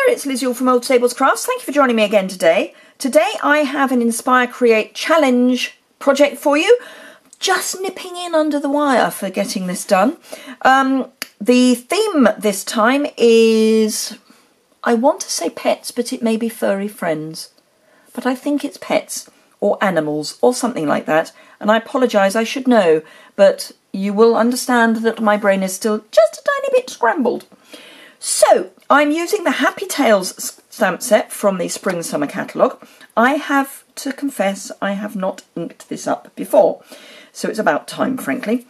it's Liz Yuille from Old Tables Crafts. Thank you for joining me again today. Today I have an Inspire Create Challenge project for you. Just nipping in under the wire for getting this done. The theme this time is, I want to say pets, but it may be furry friends. But I think it's pets or animals or something like that. And I apologise, I should know, but you will understand that my brain is still just a tiny bit scrambled. So, I'm using the Happy Tales stamp set from the Spring Summer catalogue. I have to confess I have not inked this up before, so it's about time, frankly.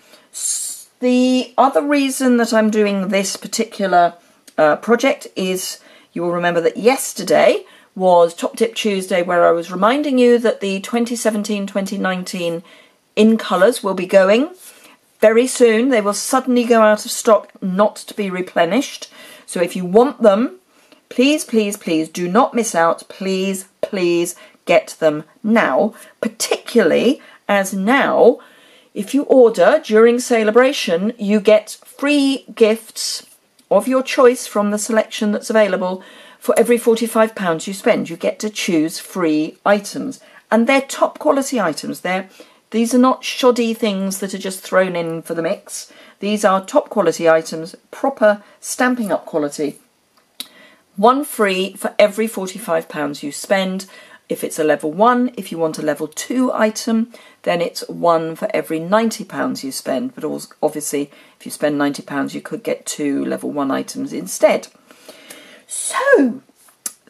The other reason that I'm doing this particular project is, you will remember that yesterday was Top Tip Tuesday, where I was reminding you that the 2017-2019 in colours will be going very soon. They will suddenly go out of stock, not to be replenished. So if you want them, please, please, please do not miss out. Please, please get them now, particularly as now, if you order during Celebration, you get free gifts of your choice from the selection that's available. For every £45 you spend, you get to choose free items. And they're top quality items. These are not shoddy things that are just thrown in for the mix. These are top quality items, proper Stampin' Up quality. One free for every £45 you spend. If it's a level 1, if you want a level 2 item, then it's one for every £90 you spend. But obviously, if you spend £90, you could get 2 level 1 items instead. So,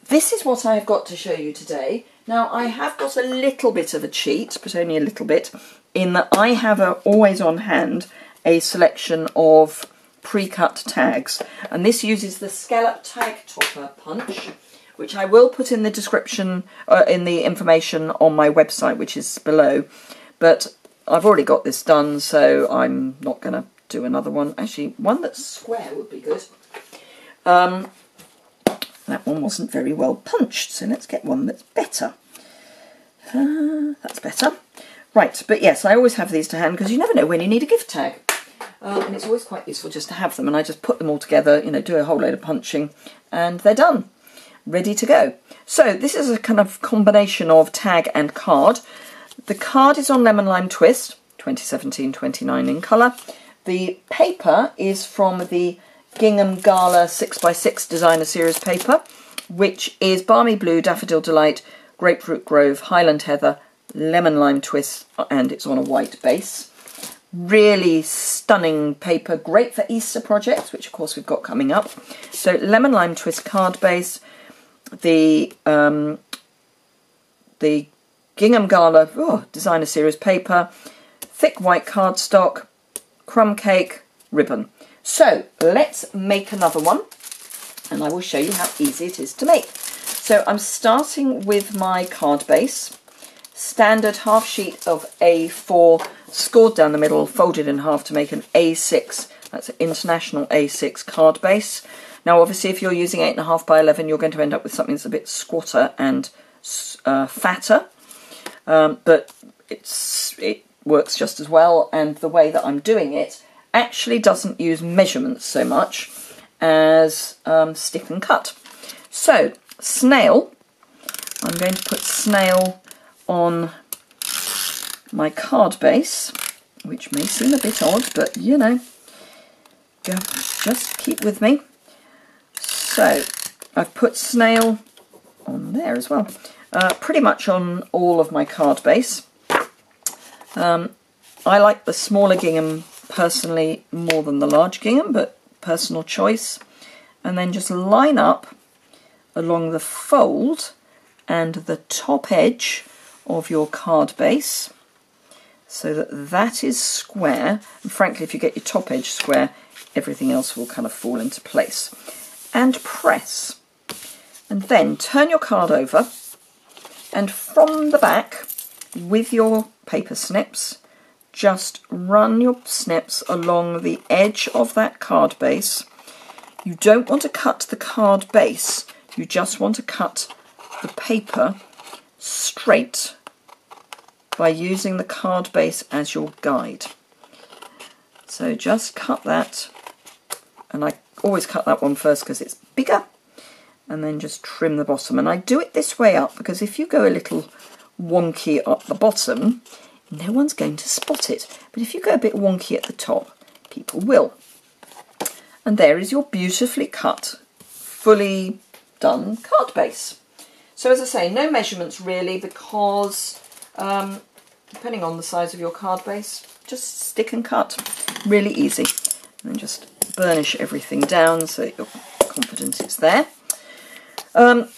this is what I've got to show you today. Now, I have got a little bit of a cheat, but only a little bit, in that I have always on hand a selection of pre-cut tags. And this uses the Scallop Tag Topper Punch, which I will put in the description, in the information on my website, which is below. But I've already got this done, so I'm not going to do another one. Actually, one that's square would be good. That one wasn't very well punched, so let's get one that's better. That's better. Right, but yes, I always have these to hand because you never know when you need a gift tag. And it's always quite useful just to have them, and I just put them all together, you know, do a whole load of punching, and they're done. Ready to go. So this is a kind of combination of tag and card. The card is on Lemon Lime Twist, 2017-29 in colour. The paper is from the Gingham Gala 6x6 Designer Series paper, which is Balmy Blue, Daffodil Delight, Grapefruit Grove, Highland Heather, Lemon Lime Twist, and it's on a white base. Really stunning paper, great for Easter projects, which of course we've got coming up. So Lemon Lime Twist card base, the Gingham Gala Designer Series paper, thick white cardstock, crumb cake, ribbon. So let's make another one, and I will show you how easy it is to make. So I'm starting with my card base, standard half sheet of A4, scored down the middle, folded in half to make an A6. That's an international A6 card base. Now obviously if you're using 8.5 by 11, you're going to end up with something that's a bit squatter and fatter, but it works just as well, and the way that I'm doing it actually doesn't use measurements so much as stick and cut. So snail, I'm going to put snail on my card base, which may seem a bit odd, but you know, just keep with me. So I've put snail on there as well, pretty much on all of my card base. I like the smaller gingham personally more than the large gingham, but personal choice. And then just line up along the fold and the top edge of your card base so that that is square. And frankly, if you get your top edge square, everything else will kind of fall into place. And press. And then turn your card over, and from the back with your paper snips, just run your snips along the edge of that card base. You don't want to cut the card base, you just want to cut the paper straight by using the card base as your guide. So just cut that, and I always cut that one first because it's bigger, and then just trim the bottom. And I do it this way up because if you go a little wonky up the bottom, no one's going to spot it. But if you go a bit wonky at the top, people will. And there is your beautifully cut, fully done card base. So as I say, no measurements really, because depending on the size of your card base, just stick and cut. Really easy. And then just burnish everything down so that you're confident it's there.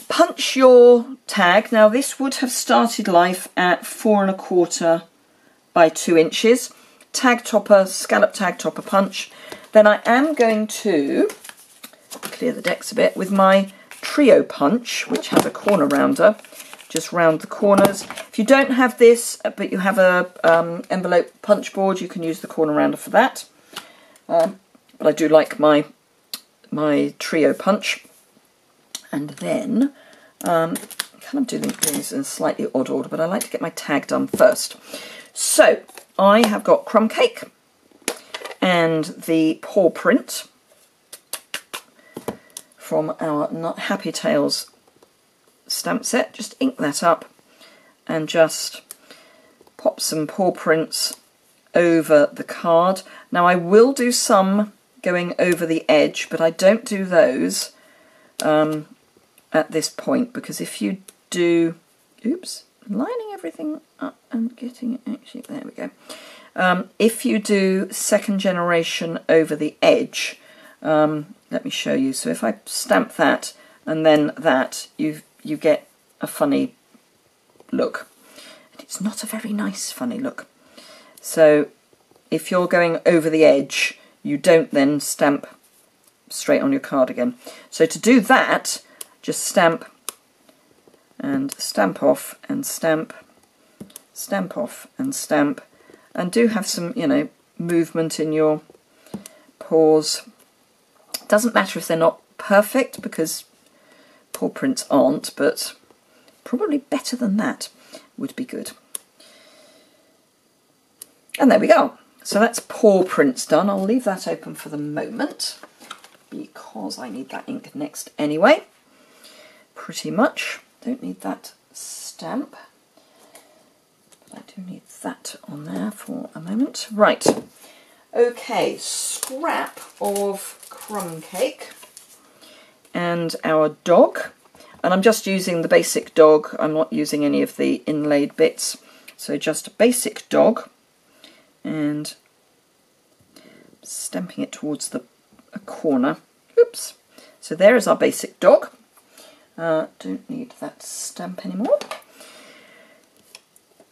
Punch your tag. Now this would have started life at 4 1/4 by 2 inches. Tag topper, scallop tag topper punch. Then I am going to clear the decks a bit with my trio punch, which has a corner rounder. Just round the corners. If you don't have this, but you have a envelope punch board, you can use the corner rounder for that. But I do like my trio punch. And then, kind of doing things in a slightly odd order, but I like to get my tag done first. So, I have got crumb cake and the paw print from our Not Happy Tales stamp set. Just ink that up and just pop some paw prints over the card. Now I will do some going over the edge, but I don't do those at this point, because if you do, oops, lining everything up and getting it actually, there we go. If you do second generation over the edge, let me show you. So if I stamp that and then that, you get a funny look. And it's not a very nice funny look. So if you're going over the edge, you don't then stamp straight on your card again. So to do that, just stamp and stamp off and stamp, stamp off and stamp, and do have some, you know, movement in your paws. Doesn't matter if they're not perfect, because paw prints aren't, but probably better than that would be good. And there we go. So that's paw prints done. I'll leave that open for the moment because I need that ink next anyway. Pretty much. Don't need that stamp, but I do need that on there for a moment. Right. Okay, scrap of crumb cake and our dog. And I'm just using the basic dog. I'm not using any of the inlaid bits. So just a basic dog and stamping it towards a corner. Oops. So there is our basic dog. Don't need that stamp anymore.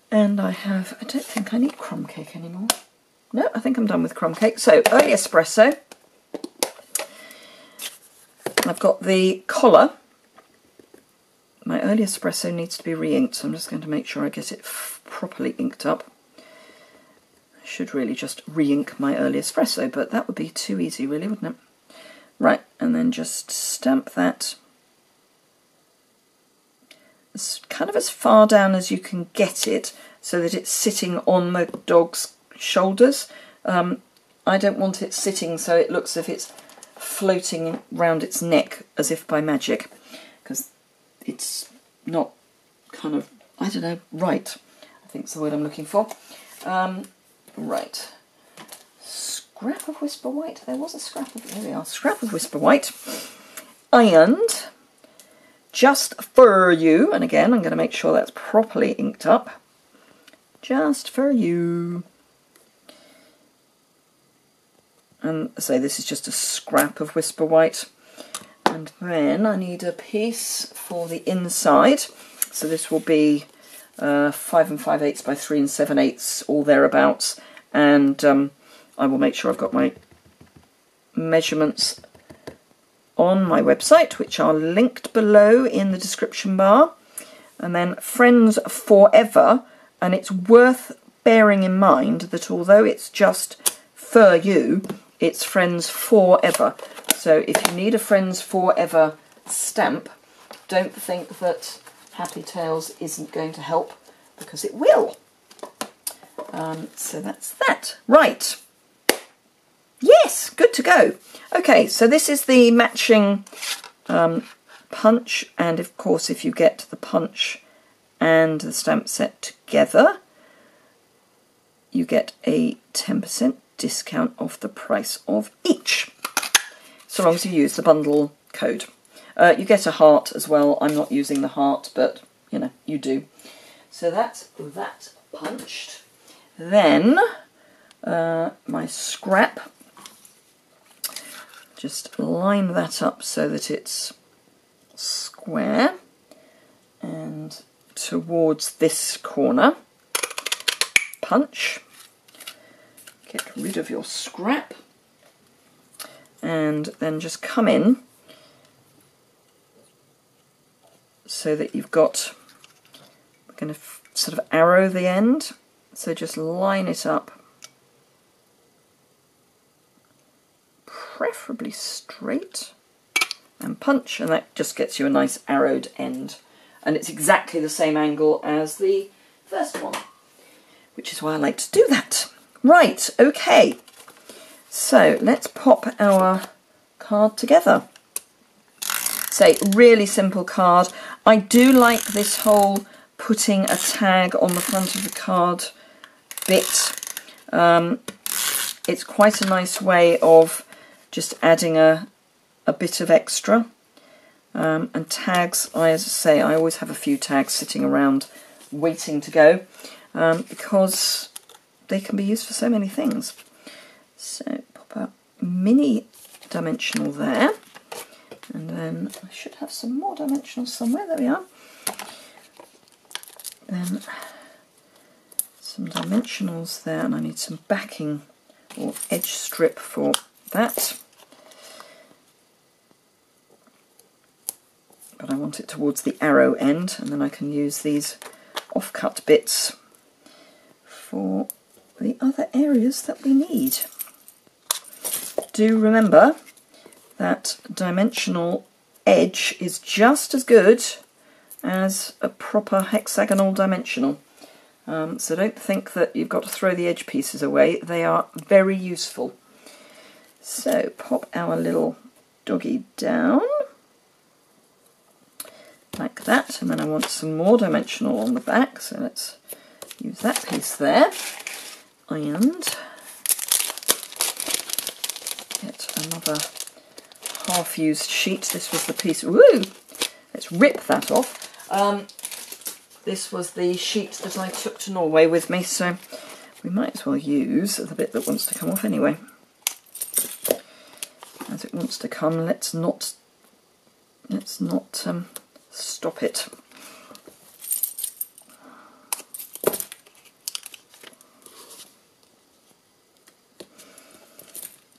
And I don't think I need crumb cake anymore. No, I think I'm done with crumb cake. So, early espresso. I've got the collar. My early espresso needs to be re-inked, so I'm just going to make sure I get it properly inked up. I should really just re-ink my early espresso, but that would be too easy really, wouldn't it? Right, and then just stamp that kind of as far down as you can get it, so that it's sitting on the dog's shoulders. I don't want it sitting so it looks as if it's floating round its neck as if by magic, because it's not kind of, I don't know, right, I think is the word I'm looking for. Right, scrap of Whisper White. There was a scrap of, there we are, scrap of Whisper White. And just for you, and again I'm going to make sure that's properly inked up, just for you. And so this is just a scrap of Whisper White. And then I need a piece for the inside. So this will be 5 5/8 by 3 7/8, all thereabouts. And I will make sure I've got my measurements on my website, which are linked below in the description bar. And then Friends Forever, and it's worth bearing in mind that although it's just for you, it's Friends Forever. So if you need a Friends Forever stamp, don't think that Happy Tales isn't going to help, because it will. So that's that. Right. Yes, good to go. Okay, so this is the matching punch, and of course if you get the punch and the stamp set together, you get a 10% discount off the price of each, so long as you use the bundle code. You get a heart as well. I'm not using the heart, but you know, you do. So that's that punched. Then my scrap, just line that up so that it's square and towards this corner. Punch. Get rid of your scrap and then just come in so that you've got, we're going to sort of arrow the end, so just line it up, preferably straight, and punch, and that just gets you a nice arrowed end, and it's exactly the same angle as the first one, which is why I like to do that. Right, okay, so let's pop our card together. Say, really simple card. I do like this whole putting a tag on the front of the card bit. It's quite a nice way of just adding a bit of extra. And tags, as I say, I always have a few tags sitting around waiting to go, because they can be used for so many things. So pop a mini dimensional there. And then I should have some more dimensionals somewhere. There we are. Then some dimensionals there, and I need some backing or edge strip for that. But I want it towards the arrow end, and then I can use these off-cut bits for the other areas that we need. Do remember that dimensional edge is just as good as a proper hexagonal dimensional. So don't think that you've got to throw the edge pieces away. They are very useful. So pop our little doggy down like that, and then I want some more dimensional on the back, so let's use that piece there and get another half-used sheet. This was the piece, woo! Let's rip that off. This was the sheet that I took to Norway with me, so we might as well use the bit that wants to come off anyway. As it wants to come, let's not stop it.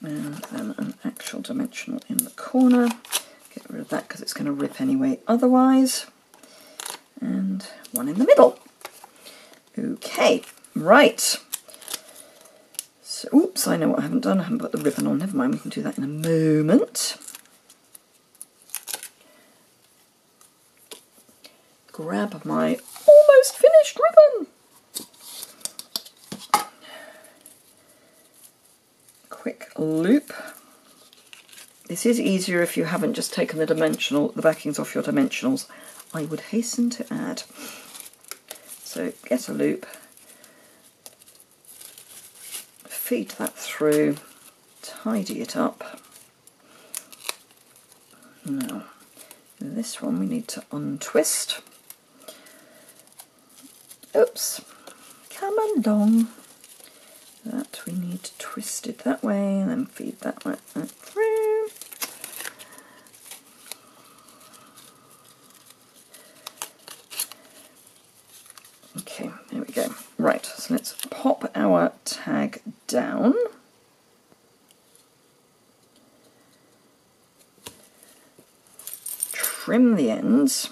And then an actual dimensional in the corner. Get rid of that because it's going to rip anyway otherwise. And one in the middle. Okay, right. So, oops, I know what I haven't done. I haven't put the ribbon on. Never mind, we can do that in a moment. Grab my almost finished ribbon. Quick loop. This is easier if you haven't just taken the backings off your dimensionals, I would hasten to add. So get a loop, feed that through, tidy it up. Now, this one we need to untwist. Oops, come along. That we need to twist it that way and then feed that like that through. Okay, there we go. Right, so let's pop our tag down. Trim the ends.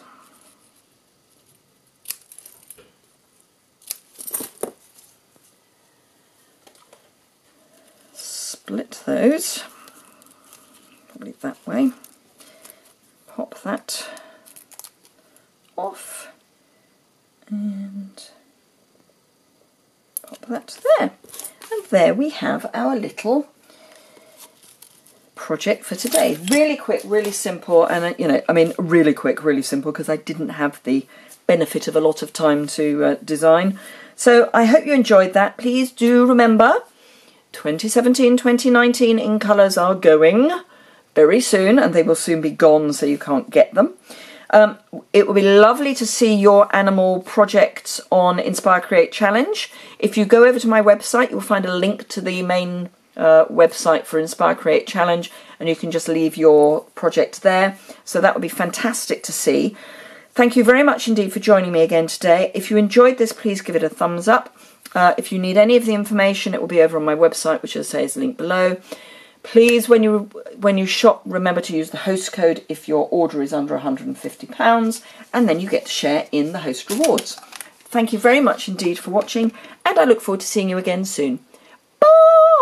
Split those, probably that way. Pop that off and pop that there. And there we have our little project for today. Really quick, really simple, and you know, I mean really quick, really simple, because I didn't have the benefit of a lot of time to design. So I hope you enjoyed that. Please do remember 2017-2019 in colours are going very soon, and they will soon be gone, so you can't get them. It will be lovely to see your animal projects on Inspire Create Challenge. If you go over to my website, you'll find a link to the main website for Inspire Create Challenge, and you can just leave your project there. So that would be fantastic to see. Thank you very much indeed for joining me again today. If you enjoyed this, please give it a thumbs up. If you need any of the information, it will be over on my website, which, as I say, is linked below. Please, when you shop, remember to use the host code if your order is under £150, and then you get to share in the host rewards. Thank you very much indeed for watching, and I look forward to seeing you again soon. Bye!